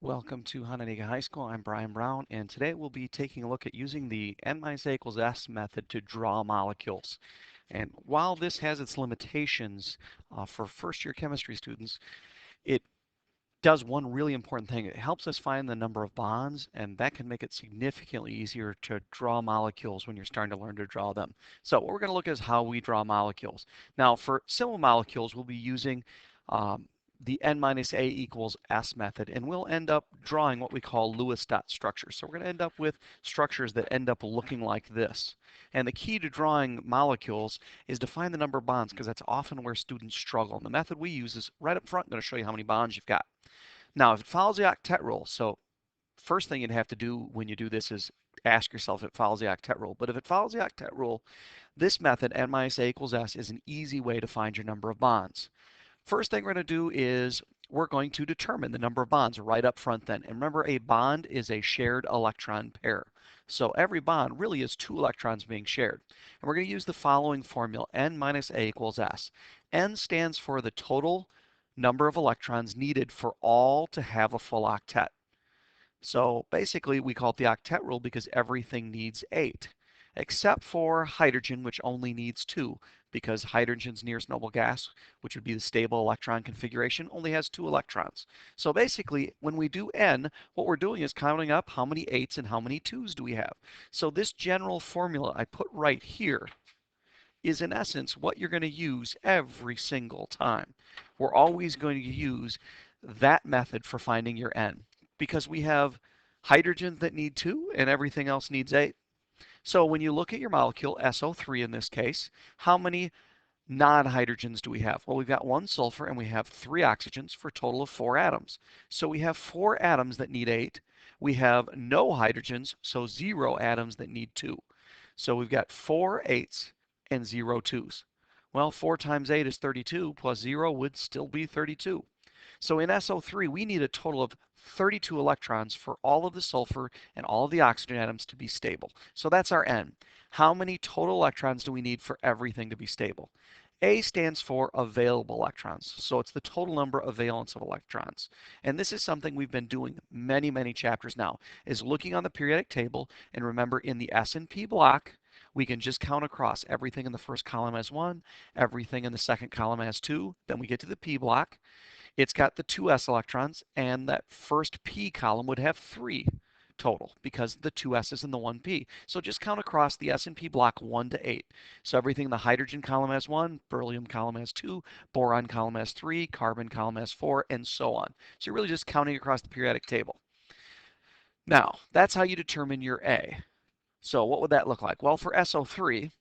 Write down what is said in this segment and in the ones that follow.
Welcome to Hononegah High School. I'm Brian Brown, and today we'll be taking a look at using the n-a=s method to draw molecules. And while this has its limitations for first-year chemistry students, it does one really important thing. It helps us find the number of bonds, and that can make it significantly easier to draw molecules when you're starting to learn to draw them. So what we're going to look at is how we draw molecules. Now, for simple molecules, we'll be using um, the n-a=s method, and we'll end up drawing what we call Lewis dot structures. So we're going to end up with structures that end up looking like this. And the key to drawing molecules is to find the number of bonds, because that's often where students struggle. And the method we use is right up front. I'm going to show you how many bonds you've got. Now, if it follows the octet rule, so first thing you'd have to do when you do this is ask yourself if it follows the octet rule. But if it follows the octet rule, this method, n-a=s, is an easy way to find your number of bonds. First thing we're going to do is we're going to determine the number of bonds right up front then. And remember, a bond is a shared electron pair. So every bond really is two electrons being shared. And we're going to use the following formula, n-a=s. N stands for the total number of electrons needed for all to have a full octet. So basically, we call it the octet rule because everything needs 8, except for hydrogen, which only needs 2, because hydrogen's nearest noble gas, which would be the stable electron configuration, only has 2 electrons. So basically, when we do N, what we're doing is counting up how many 8s and how many 2s do we have. So this general formula I put right here is in essence what you're going to use every single time. We're always going to use that method for finding your N because we have hydrogens that need 2 and everything else needs 8. So when you look at your molecule, SO3 in this case, how many non-hydrogens do we have? Well, we've got 1 sulfur and we have 3 oxygens for a total of 4 atoms. So we have 4 atoms that need 8. We have no hydrogens, so 0 atoms that need 2. So we've got 4 8s and 0 2s. Well, 4 times 8 is 32, plus 0 would still be 32. So in SO3, we need a total of 32 electrons for all of the sulfur and all of the oxygen atoms to be stable. So that's our N. How many total electrons do we need for everything to be stable? A stands for available electrons. So it's the total number of valence of electrons. And this is something we've been doing many chapters now, is looking on the periodic table. And remember, in the S&P block, we can just count across. Everything in the first column has 1, everything in the second column has 2. Then we get to the P block. It's got the 2s electrons, and that first P column would have 3 total because the 2 s's and the 1 p. So just count across the S&P block 1 to 8. So everything in the hydrogen column has 1, beryllium column has 2, boron column has 3, carbon column has 4, and so on. So you're really just counting across the periodic table. Now, that's how you determine your A. So what would that look like? Well, for SO3,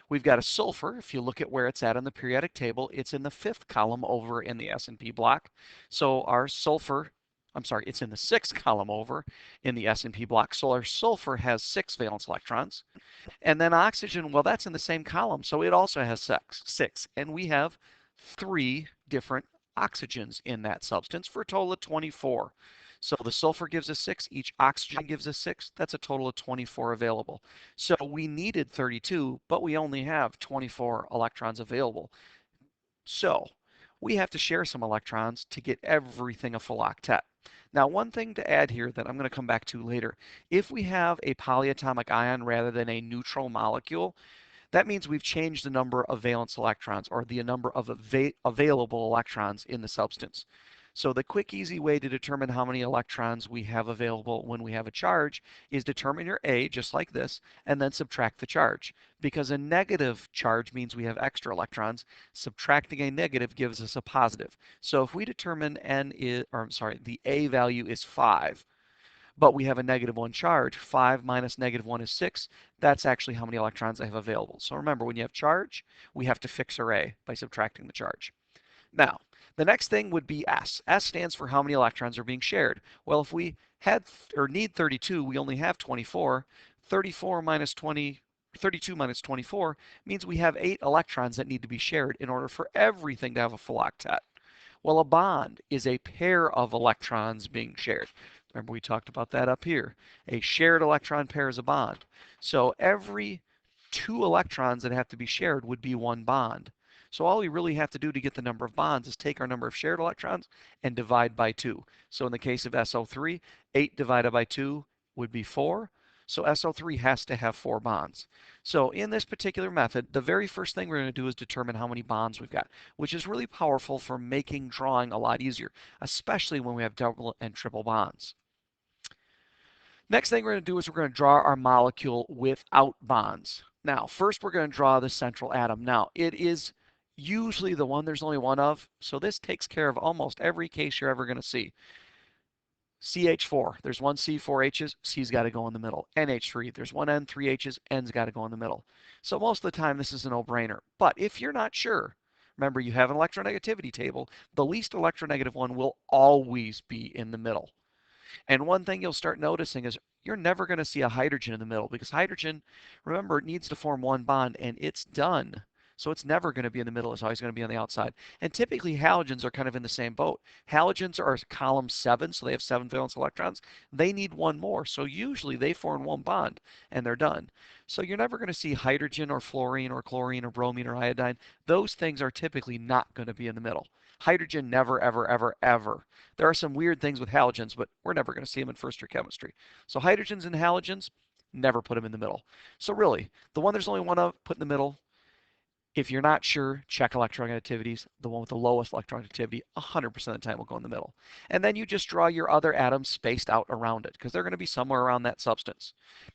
we've got a sulfur. If you look at where it's at on the periodic table, it's in the 5th column over in the S&P block. So our sulfur, it's in the 6th column over in the S&P block. So our sulfur has 6 valence electrons. And then oxygen, well, that's in the same column. So it also has 6. And we have 3 different oxygens in that substance for a total of 24. So the sulfur gives us 6, each oxygen gives us 6. That's a total of 24 available. So we needed 32, but we only have 24 electrons available. So we have to share some electrons to get everything a full octet. Now, one thing to add here that I'm going to come back to later, if we have a polyatomic ion rather than a neutral molecule, that means we've changed the number of valence electrons or the number of available electrons in the substance. So the quick, easy way to determine how many electrons we have available when we have a charge is determine your A, just like this, and then subtract the charge. Because a negative charge means we have extra electrons. Subtracting a negative gives us a positive. So if we determine the A value is 5, but we have a -1 charge, 5 minus -1 is 6. That's actually how many electrons I have available. So remember, when you have charge, we have to fix our A by subtracting the charge. Now, the next thing would be S. S stands for how many electrons are being shared. Well, if we need 32, we only have 24. 32 minus 24 means we have 8 electrons that need to be shared in order for everything to have a full octet. Well, a bond is a pair of electrons being shared. Remember, we talked about that up here. A shared electron pair is a bond. So every 2 electrons that have to be shared would be 1 bond. So all we really have to do to get the number of bonds is take our number of shared electrons and divide by 2. So in the case of SO3, 8 divided by 2 would be 4. So SO3 has to have 4 bonds. So in this particular method, the very first thing we're going to do is determine how many bonds we've got, which is really powerful for making drawing a lot easier, especially when we have double and triple bonds. Next thing we're going to do is we're going to draw our molecule without bonds. Now, first we're going to draw the central atom. Now, it is usually the one there's only one of, so this takes care of almost every case you're ever going to see. CH4, there's one C, 4 H's, C's got to go in the middle. NH3, there's one N, 3 H's, N's got to go in the middle. So most of the time this is a no-brainer. But if you're not sure, remember you have an electronegativity table, the least electronegative one will always be in the middle. And one thing you'll start noticing is you're never going to see a hydrogen in the middle because hydrogen, remember, it needs to form one bond and it's done. So it's never going to be in the middle. It's always going to be on the outside. And typically halogens are kind of in the same boat. Halogens are column 7, so they have 7 valence electrons. They need one more. So usually they form one bond and they're done. So you're never going to see hydrogen or fluorine or chlorine or bromine or iodine. Those things are typically not going to be in the middle. Hydrogen never, ever, ever, ever. There are some weird things with halogens, but we're never going to see them in first year chemistry. So hydrogens and halogens, never put them in the middle. So really, the one there's only one of, put in the middle. If you're not sure, check electronegativities. The one with the lowest electronegativity, 100% of the time will go in the middle. And then you just draw your other atoms spaced out around it because they're going to be somewhere around that substance.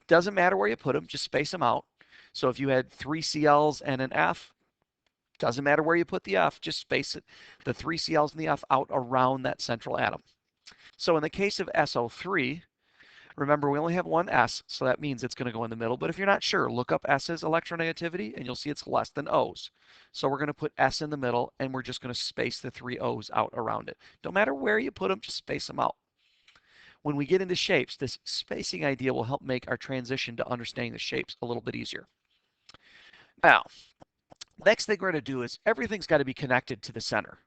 Doesn't matter where you put them, just space them out. So if you had 3 Cl's and an F, doesn't matter where you put the F, just space it, the 3 Cl's and the F out around that central atom. So in the case of SO3, remember we only have one S, so that means it's going to go in the middle. But if you're not sure, look up S's electronegativity and you'll see it's less than O's. So we're going to put S in the middle and we're just going to space the 3 O's out around it. No matter where you put them, just space them out. When we get into shapes, this spacing idea will help make our transition to understanding the shapes a little bit easier. Now, next thing we're going to do is everything's got to be connected to the center.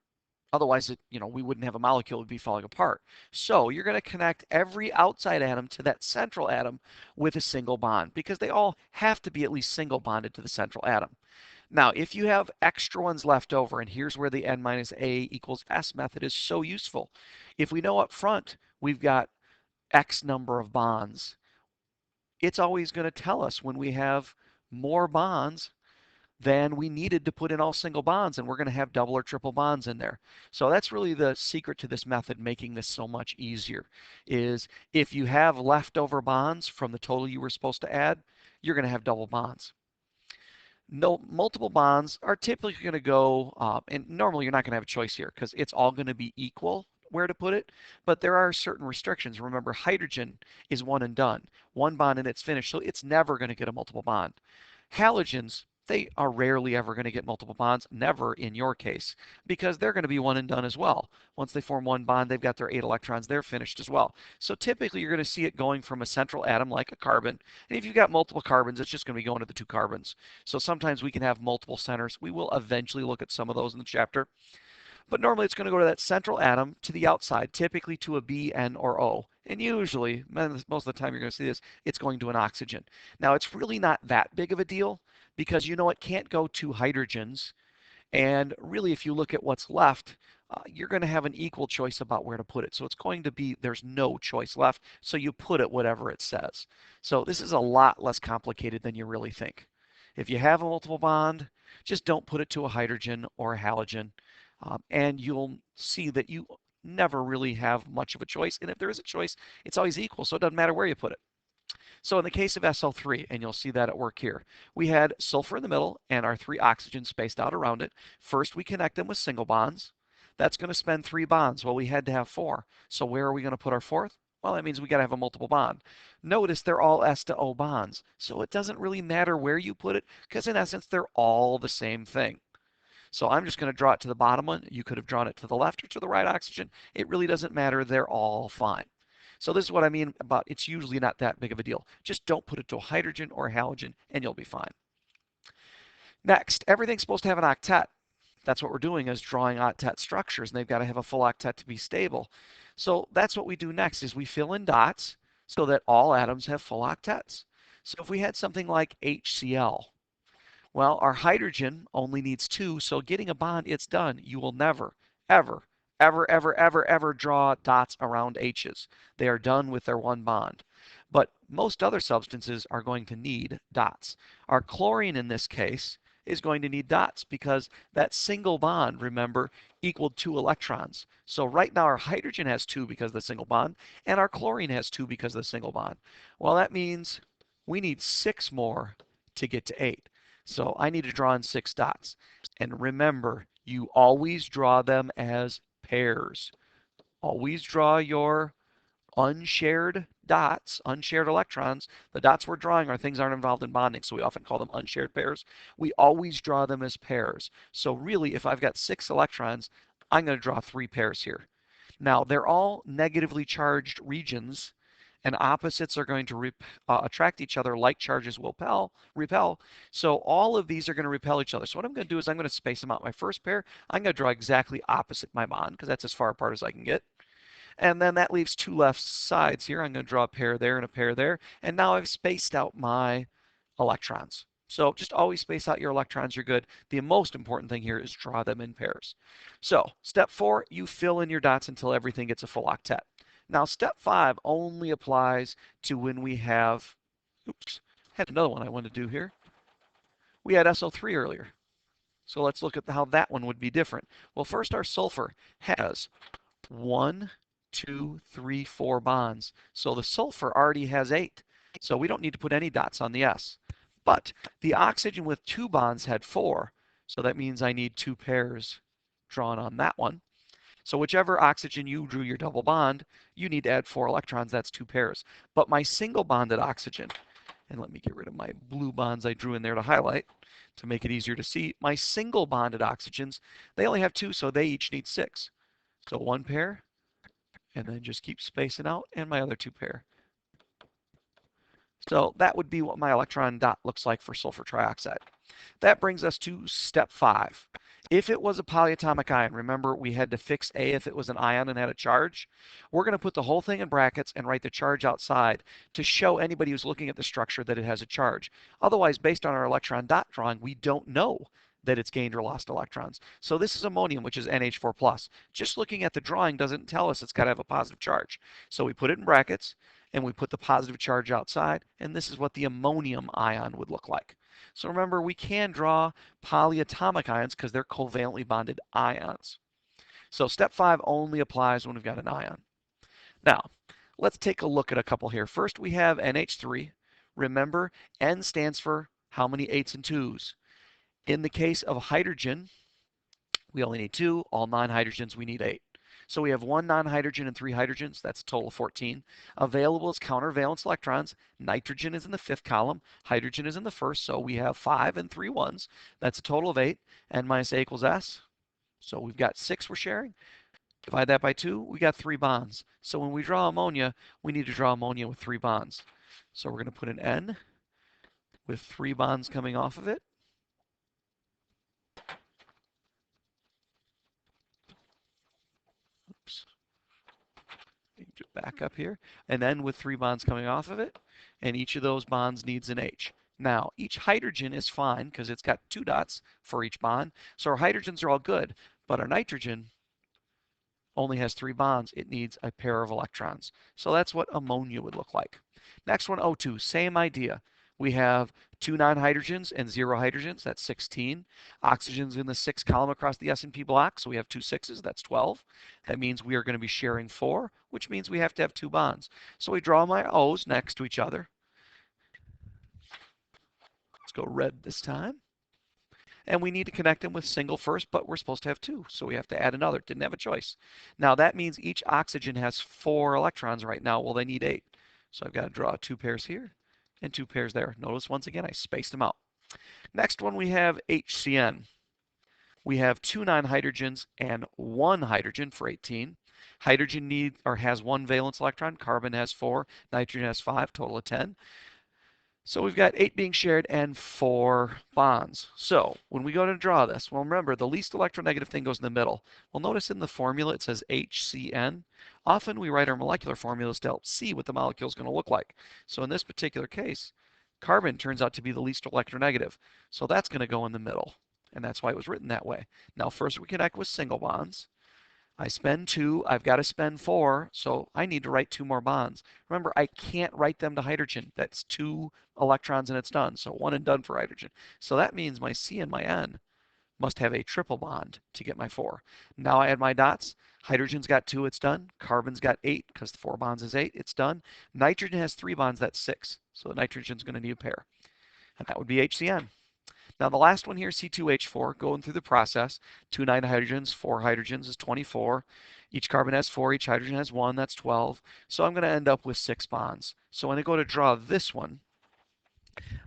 Otherwise, we wouldn't have a molecule, it would be falling apart. So you're going to connect every outside atom to that central atom with a single bond because they all have to be at least single bonded to the central atom. Now, if you have extra ones left over, and here's where the N minus A equals S method is so useful. If we know up front we've got X number of bonds, it's always going to tell us when we have more bonds than we needed to put in all single bonds, and we're going to have double or triple bonds in there. So that's really the secret to this method, making this so much easier, is if you have leftover bonds from the total you were supposed to add, you're going to have double bonds. No, multiple bonds are typically going to go, and normally you're not going to have a choice here because it's all going to be equal where to put it, but there are certain restrictions. Remember, hydrogen is one and done. One bond and it's finished, so it's never going to get a multiple bond. Halogens, they are rarely ever going to get multiple bonds, never in your case, because they're going to be one and done as well. Once they form one bond, they've got their 8 electrons, they're finished as well. So typically you're going to see it going from a central atom like a carbon, and if you've got multiple carbons, it's just going to be going to the 2 carbons. So sometimes we can have multiple centers. We will eventually look at some of those in the chapter. But normally it's going to go to that central atom to the outside, typically to a B, N, or O. And usually, most of the time you're going to see this, it's going to an oxygen. Now, it's really not that big of a deal because it can't go 2 hydrogens. And really, if you look at what's left, you're going to have an equal choice about where to put it. So it's going to be, there's no choice left. So you put it whatever it says. So this is a lot less complicated than you really think. If you have a multiple bond, just don't put it to a hydrogen or a halogen. And you'll see that you never really have much of a choice. And if there is a choice, it's always equal, so it doesn't matter where you put it. So in the case of SO3, and you'll see that at work here, we had sulfur in the middle and our 3 oxygens spaced out around it. First, we connect them with single bonds. That's going to spend 3 bonds. Well, we had to have 4. So where are we going to put our 4th? Well, that means we got to have a multiple bond. Notice they're all S to O bonds. So it doesn't really matter where you put it because in essence, they're all the same thing. So I'm just going to draw it to the bottom one. You could have drawn it to the left or to the right oxygen. It really doesn't matter. They're all fine. So this is what I mean about it's usually not that big of a deal. Just don't put it to a hydrogen or a halogen and you'll be fine. Next, everything's supposed to have an octet. That's what we're doing is drawing octet structures, and they've got to have a full octet to be stable. So that's what we do next is we fill in dots so that all atoms have full octets. So if we had something like HCl, Well, our hydrogen only needs 2, so getting a bond, it's done. You will never, ever, ever, ever, ever, ever draw dots around H's. They are done with their one bond. But most other substances are going to need dots. Our chlorine in this case is going to need dots because that single bond, remember, equaled 2 electrons. So right now our hydrogen has 2 because of the single bond, and our chlorine has 2 because of the single bond. Well, that means we need 6 more to get to 8. So I need to draw in 6 dots. And remember, you always draw them as pairs. Always draw your unshared dots, unshared electrons. The dots we're drawing are things aren't involved in bonding, so we often call them unshared pairs. We always draw them as pairs. So really, if I've got 6 electrons, I'm going to draw 3 pairs here. Now, they're all negatively charged regions, and opposites are going to attract each other. Like charges will repel. So all of these are going to repel each other. So what I'm going to do is I'm going to space them out. My first pair, I'm going to draw exactly opposite my bond because that's as far apart as I can get. And then that leaves 2 left sides here. I'm going to draw a pair there and a pair there. And now I've spaced out my electrons. So just always space out your electrons. You're good. The most important thing here is draw them in pairs. So step 4, you fill in your dots until everything gets a full octet. Now step 5 only applies to when we have, oops, had another one I wanted to do here. We had SO3 earlier. So let's look at how that one would be different. Well, first our sulfur has 1, 2, 3, 4 bonds. So the sulfur already has 8. So we don't need to put any dots on the S. But the oxygen with 2 bonds had 4. So that means I need 2 pairs drawn on that one. So whichever oxygen you drew your double bond, you need to add 4 electrons. That's 2 pairs. But my single bonded oxygen, and let me get rid of my blue bonds I drew in there to highlight to make it easier to see. My single bonded oxygens, they only have 2, so they each need 6. So 1 pair, and then just keep spacing out, and my other 2 pair. So that would be what my electron dot looks like for sulfur trioxide. That brings us to step 5. If it was a polyatomic ion, remember we had to fix A if it was an ion and had a charge. We're going to put the whole thing in brackets and write the charge outside to show anybody who's looking at the structure that it has a charge. Otherwise, based on our electron dot drawing, we don't know that it's gained or lost electrons. So this is ammonium, which is NH4+. Just looking at the drawing doesn't tell us it's got to have a positive charge. So we put it in brackets, and we put the positive charge outside, and this is what the ammonium ion would look like. So remember, we can draw polyatomic ions because they're covalently bonded ions. So step 5 only applies when we've got an ion. Now, let's take a look at a couple here. First, we have NH3. Remember, N stands for how many 8s and 2s. In the case of hydrogen, we only need 2. All non-hydrogens, we need 8. So we have 1 non-hydrogen and 3 hydrogens. That's a total of 14. Available as countervalence electrons. Nitrogen is in the 5th column. Hydrogen is in the 1st. So we have 5 and 3 1s. That's a total of 8. N minus A equals S. So we've got 6 we're sharing. Divide that by 2. We got 3 bonds. So when we draw ammonia, we need to draw ammonia with 3 bonds. So we're going to put an N with 3 bonds coming off of it. Oops. Back up here, and then with 3 bonds coming off of it, and each of those bonds needs an H. Now, each hydrogen is fine because it's got 2 dots for each bond, so our hydrogens are all good, but our nitrogen only has 3 bonds. It needs a pair of electrons. So that's what ammonia would look like. Next one, O2, same idea. We have 2 non-hydrogens and 0 hydrogens, that's 16. Oxygen's in the 6th column across the S&P block, so we have 2 6s, that's 12. That means we are going to be sharing 4, which means we have to have 2 bonds. So we draw my O's next to each other. Let's go red this time. And we need to connect them with single first, but we're supposed to have 2, so we have to add another. Didn't have a choice. Now that means each oxygen has 4 electrons right now. Well, they need 8. So I've got to draw 2 pairs here and 2 pairs there. Notice once again I spaced them out. Next one we have HCN. We have 2 non-hydrogens and 1 hydrogen for 18. Hydrogen has 1 valence electron. Carbon has 4. Nitrogen has 5. Total of 10. So we've got 8 being shared and 4 bonds. So when we go to draw this, well, remember the least electronegative thing goes in the middle. Well, notice in the formula it says HCN. Often we write our molecular formulas to help see what the molecule is going to look like. So in this particular case, Carbon turns out to be the least electronegative, so that's going to go in the middle, and that's why it was written that way. Now first we connect with single bonds. I spend 2, I've got to spend 4, so I need to write 2 more bonds. Remember, I can't write them to hydrogen. That's 2 electrons and it's done, so 1 and done for hydrogen. So that means my C and my N must have a triple bond to get my 4. Now I add my dots. Hydrogen's got 2, it's done. Carbon's got 8, because 4 bonds is 8, it's done. Nitrogen has 3 bonds, that's 6. So the nitrogen's going to need a pair. And that would be HCN. Now the last one here, C2H4, going through the process. 2 9 hydrogens, 4 hydrogens is 24. Each carbon has 4, each hydrogen has 1, that's 12. So I'm going to end up with 6 bonds. So when I go to draw this one,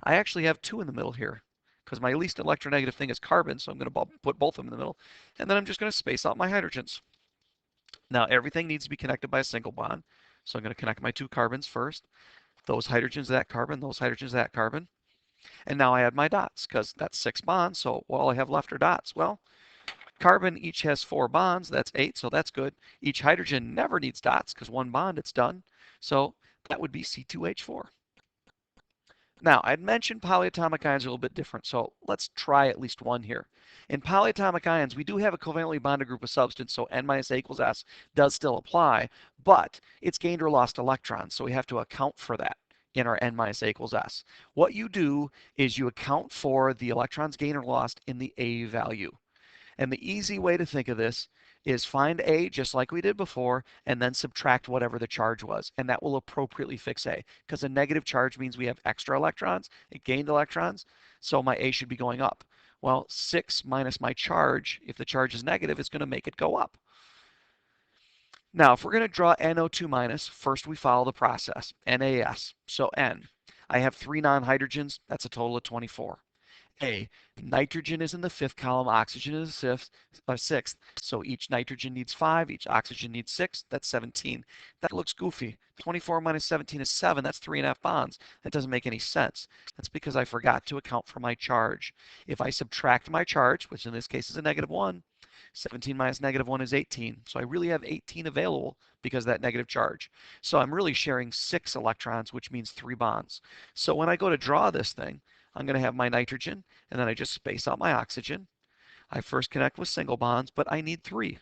I actually have 2 in the middle here, because my least electronegative thing is carbon, so I'm going to put both of them in the middle. And then I'm just going to space out my hydrogens. Now everything needs to be connected by a single bond. So I'm going to connect my 2 carbons first. Those hydrogens to that carbon, those hydrogens to that carbon. And now I add my dots, because that's 6 bonds, so all I have left are dots. Well, carbon each has 4 bonds, that's 8, so that's good. Each hydrogen never needs dots, because 1 bond, it's done. So that would be C2H4. Now, I'd mentioned polyatomic ions are a little bit different, so let's try at least one here. In polyatomic ions, we do have a covalently bonded group of substance, so N minus A equals S does still apply, but it's gained or lost electrons, so we have to account for that in our N minus A equals S. What you do is you account for the electrons gained or lost in the A value. And the easy way to think of this is find A just like we did before and then subtract whatever the charge was. And that will appropriately fix A, because a negative charge means we have extra electrons, it gained electrons, so my A should be going up. Well, 6 minus my charge, if the charge is negative, is going to make it go up. Now, if we're going to draw NO2 minus, first we follow the process, NAS. So N, I have 3 non-hydrogens, that's a total of 24. A, nitrogen is in the 5th column, oxygen is the 6th, so each nitrogen needs 5, each oxygen needs 6, that's 17. That looks goofy. 24 minus 17 is 7, that's 3.5 bonds. That doesn't make any sense. That's because I forgot to account for my charge. If I subtract my charge, which in this case is a -1, 17 minus -1 is 18. So I really have 18 available because of that negative charge. So I'm really sharing 6 electrons, which means 3 bonds. So when I go to draw this thing, I'm going to have my nitrogen, and then I just space out my oxygen. I first connect with single bonds, but I need 3.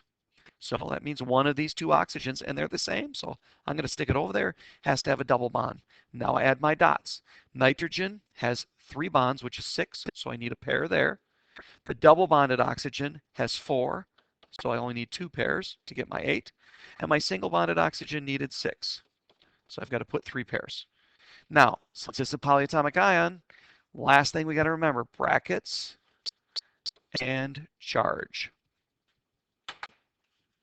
So that means one of these 2 oxygens, and they're the same. So I'm going to stick it over there, has to have a double bond. Now I add my dots. Nitrogen has 3 bonds, which is 6, so I need a pair there. The double bonded oxygen has 4, so I only need 2 pairs to get my 8. And my single bonded oxygen needed 6, so I've got to put 3 pairs. Now, since it's a polyatomic ion, last thing we got to remember, brackets and charge.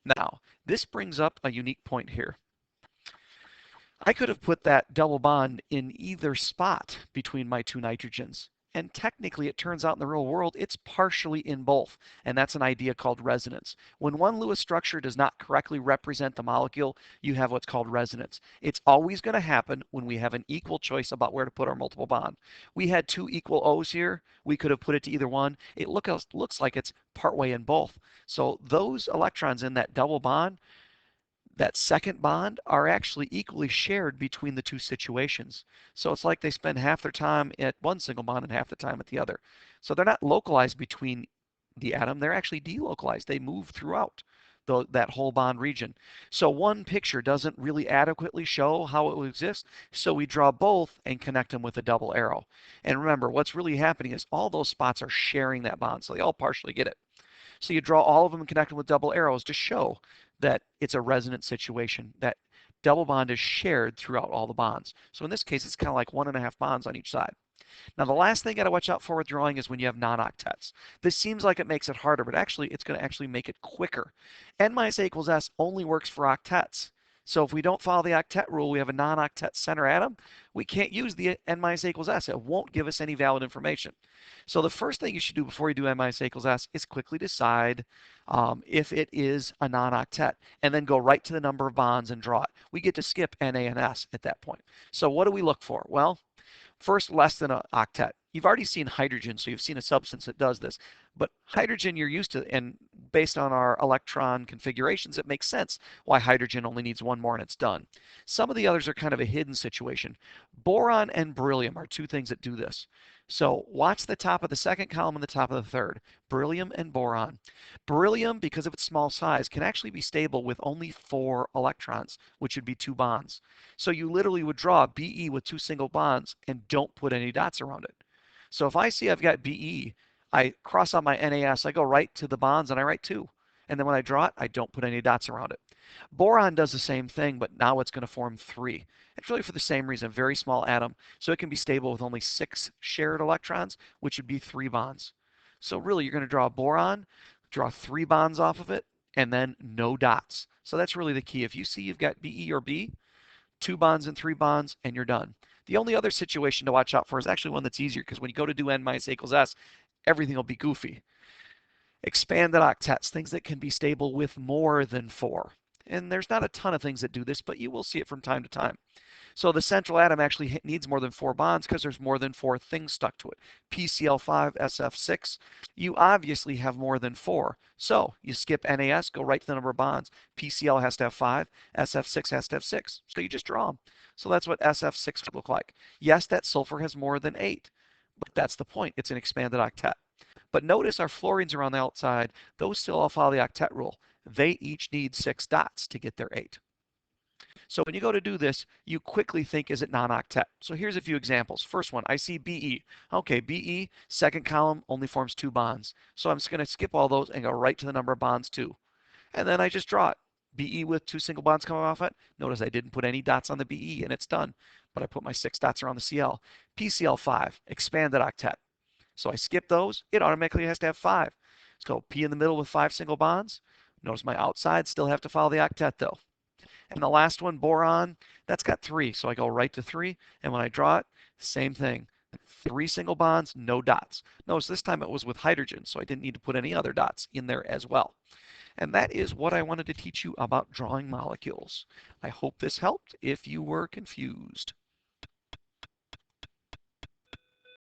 Now, this brings up a unique point here. I could have put that double bond in either spot between my 2 nitrogens. And technically, it turns out in the real world, it's partially in both. And that's an idea called resonance. When one Lewis structure does not correctly represent the molecule, you have what's called resonance. It's always going to happen when we have an equal choice about where to put our multiple bond. We had 2 equal O's here. We could have put it to either one. It looks like it's partway in both. So those electrons in that double bond, that second bond, are actually equally shared between the 2 situations. So it's like they spend half their time at one single bond and half the time at the other. So they're not localized between the atom, they're actually delocalized. They move throughout that whole bond region. So one picture doesn't really adequately show how it will exist, so we draw both and connect them with a double arrow. And remember, what's really happening is all those spots are sharing that bond, so they all partially get it. So you draw all of them and connect them with double arrows to show that it's a resonant situation, that double bond is shared throughout all the bonds. So in this case, it's kind of like 1.5 bonds on each side. Now, the last thing you got to watch out for with drawing is when you have non-octets. This seems like it makes it harder, but actually, it's going to actually make it quicker. N minus A equals S only works for octets. So if we don't follow the octet rule, we have a non-octet center atom, we can't use the N minus A equals S. It won't give us any valid information. So the first thing you should do before you do N minus A equals S is quickly decide if it is a non-octet, and then go right to the number of bonds and draw it. We get to skip NA and S at that point. So what do we look for? Well, first, less than an octet. You've already seen hydrogen, so you've seen a substance that does this. But hydrogen you're used to, and based on our electron configurations, it makes sense why hydrogen only needs one more and it's done. Some of the others are kind of a hidden situation. Boron and beryllium are two things that do this. So watch the top of the second column and the top of the third. Beryllium and boron. Beryllium, because of its small size, can actually be stable with only 4 electrons, which would be 2 bonds. So you literally would draw Be with 2 single bonds and don't put any dots around it. So if I see I've got Be, I cross out my NAS, I go right to the bonds and I write 2. And then when I draw it, I don't put any dots around it. Boron does the same thing, but now it's going to form 3. It's really for the same reason, very small atom, so it can be stable with only 6 shared electrons, which would be 3 bonds. So really, you're going to draw a boron, draw 3 bonds off of it, and then no dots. So that's really the key. If you see you've got Be or B, 2 bonds and 3 bonds, and you're done. The only other situation to watch out for is actually one that's easier, because when you go to do n minus equals s, everything will be goofy. Expanded octets, things that can be stable with more than 4. And there's not a ton of things that do this, but you will see it from time to time. So the central atom actually needs more than 4 bonds because there's more than 4 things stuck to it. PCl5, SF6, you obviously have more than 4. So you skip NAS, go right to the number of bonds. PCl has to have 5, SF6 has to have 6. So you just draw them. So that's what SF6 would look like. Yes, that sulfur has more than 8, but that's the point. It's an expanded octet. But notice our fluorines are on the outside. Those still all follow the octet rule. They each need 6 dots to get their 8. So when you go to do this, you quickly think, is it non-octet? So here's a few examples. First one, I see Be. Okay, Be, second column, only forms 2 bonds. So I'm just going to skip all those and go right to the number of bonds 2. And then I just draw it. Be with 2 single bonds coming off it. Notice I didn't put any dots on the Be, and it's done. But I put my 6 dots around the Cl. PCl5, expanded octet. So I skip those. It automatically has to have 5. So P in the middle with 5 single bonds. Notice my outside still have to follow the octet though. And the last one, boron, that's got 3. So I go right to 3. And when I draw it, same thing. 3 single bonds, no dots. Notice this time it was with hydrogen, so I didn't need to put any other dots in there as well. And that is what I wanted to teach you about drawing molecules. I hope this helped if you were confused.